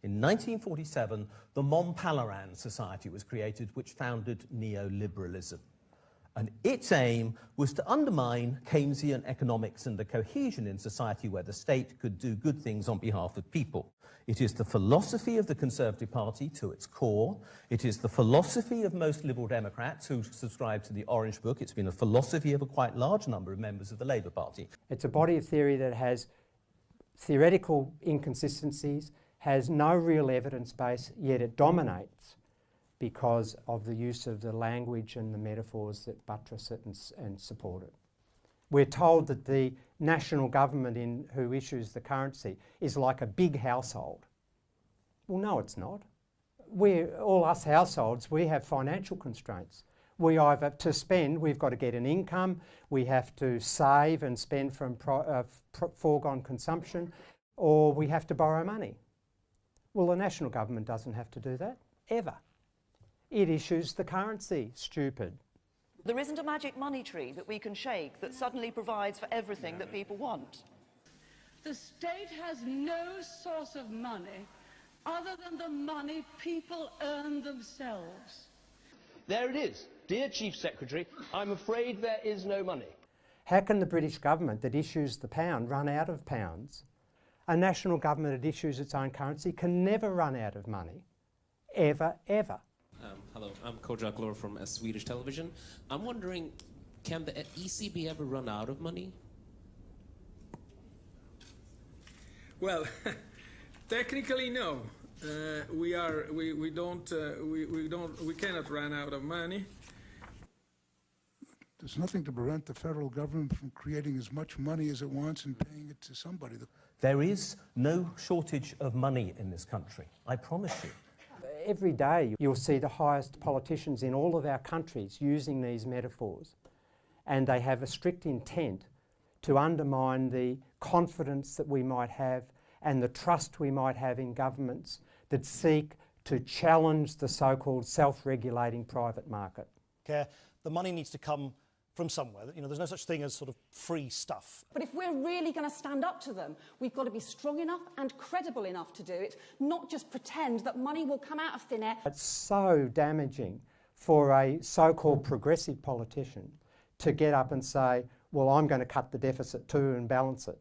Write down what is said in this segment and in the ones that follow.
In 1947, the Mont Pelerin Society was created, which founded neoliberalism. And its aim was to undermine Keynesian economics and the cohesion in society where the state could do good things on behalf of people. It is the philosophy of the Conservative Party to its core. It is the philosophy of most Liberal Democrats who subscribe to the Orange Book. It's been a philosophy of a quite large number of members of the Labour Party. It's a body of theory that has theoretical inconsistencies, has no real evidence base, yet it dominates because of the use of the language and the metaphors that buttress it and support it. We're told that the national government who issues the currency is like a big household. Well, no, it's not. All us households, we have financial constraints. We either, to spend, we've got to get an income, we have to save and spend from foregone consumption, or we have to borrow money. Well, the national government doesn't have to do that, ever. It issues the currency, stupid. There isn't a magic money tree that we can shake that suddenly provides for everything that people want. The state has no source of money other than the money people earn themselves. There it is. Dear Chief Secretary, I'm afraid there is no money. How can the British government that issues the pound run out of pounds? A national government that issues its own currency can never run out of money. Ever, ever. Hello, I'm Kojak Lor from Swedish television. I'm wondering, can the ECB ever run out of money? Well, technically no. We cannot run out of money. There's nothing to prevent the federal government from creating as much money as it wants and paying it to somebody. There is no shortage of money in this country, I promise you. Every day you'll see the highest politicians in all of our countries using these metaphors, and they have a strict intent to undermine the confidence that we might have and the trust we might have in governments that seek to challenge the so-called self-regulating private market. The money needs to come from somewhere. You know, there's no such thing as sort of free stuff. But if we're really going to stand up to them, we've got to be strong enough and credible enough to do it, not just pretend that money will come out of thin air. It's so damaging for a so-called progressive politician to get up and say, well, I'm going to cut the deficit too and balance it.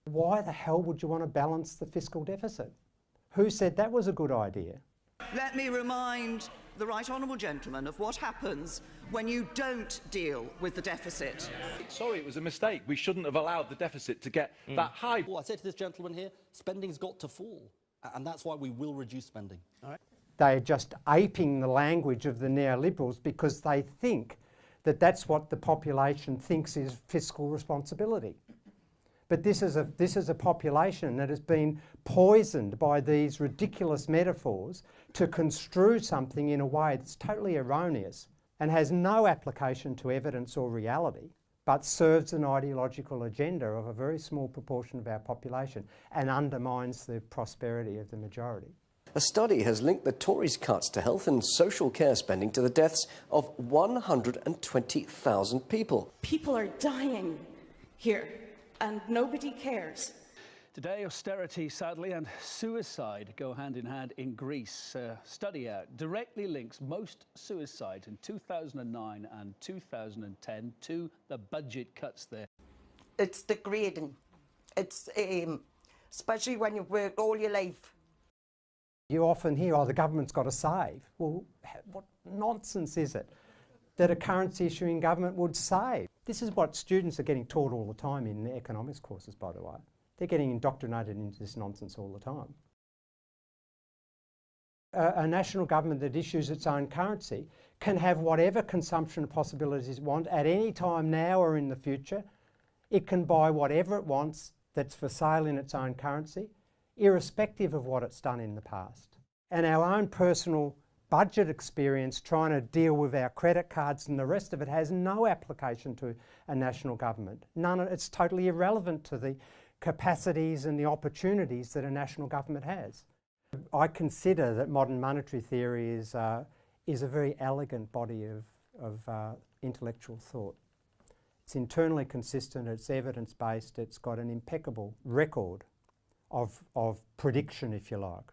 Why the hell would you want to balance the fiscal deficit? Who said that was a good idea? Let me remind the right honourable gentleman of what happens when you don't deal with the deficit. Sorry, it was a mistake. We shouldn't have allowed the deficit to get that high. Well, I said to this gentleman here, spending's got to fall, and that's why we will reduce spending. All right. They're just aping the language of the neoliberals because they think that that's what the population thinks is fiscal responsibility. But this is a population that has been poisoned by these ridiculous metaphors to construe something in a way that's totally erroneous and has no application to evidence or reality, but serves an ideological agenda of a very small proportion of our population and undermines the prosperity of the majority. A study has linked the Tories' cuts to health and social care spending to the deaths of 120,000 people. People are dying here, and nobody cares. Today, austerity, sadly, and suicide go hand in hand in Greece. A study out directly links most suicides in 2009 and 2010 to the budget cuts there. It's degrading. It's especially when you've worked all your life. You often hear, oh, the government's got to save. Well, what nonsense is it that a currency issuing government would save? This is what students are getting taught all the time in economics courses, by the way. They're getting indoctrinated into this nonsense all the time. A national government that issues its own currency can have whatever consumption possibilities it wants at any time now or in the future. It can buy whatever it wants that's for sale in its own currency, irrespective of what it's done in the past. And our own personal budget experience trying to deal with our credit cards and the rest of it has no application to a national government. It's totally irrelevant to the capacities and the opportunities that a national government has. I consider that modern monetary theory is a very elegant body of intellectual thought. It's internally consistent, it's evidence-based, it's got an impeccable record of prediction, if you like.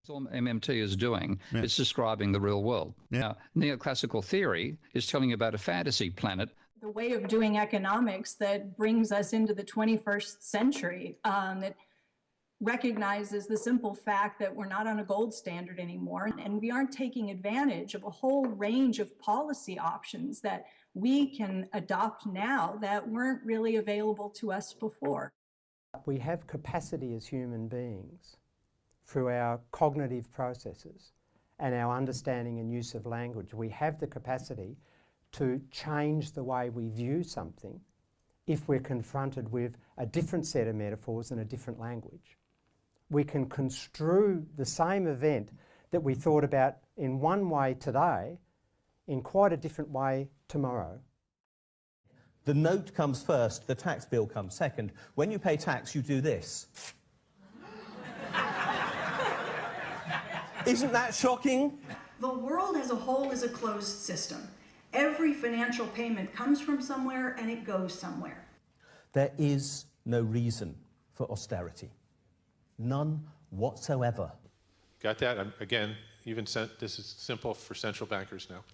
All MMT is doing is describing the real world. Now, neoclassical theory is telling you about a fantasy planet. The way of doing economics that brings us into the 21st century, that recognizes the simple fact that we're not on a gold standard anymore, and we aren't taking advantage of a whole range of policy options that we can adopt now that weren't really available to us before. We have capacity as human beings through our cognitive processes and our understanding and use of language. We have the capacity to change the way we view something if we're confronted with a different set of metaphors and a different language. We can construe the same event that we thought about in one way today in quite a different way tomorrow. The note comes first, the tax bill comes second. When you pay tax, you do this. Isn't that shocking? The world as a whole is a closed system. Every financial payment comes from somewhere and it goes somewhere. There is no reason for austerity. None whatsoever. Got that? Again, this is simple for central bankers now.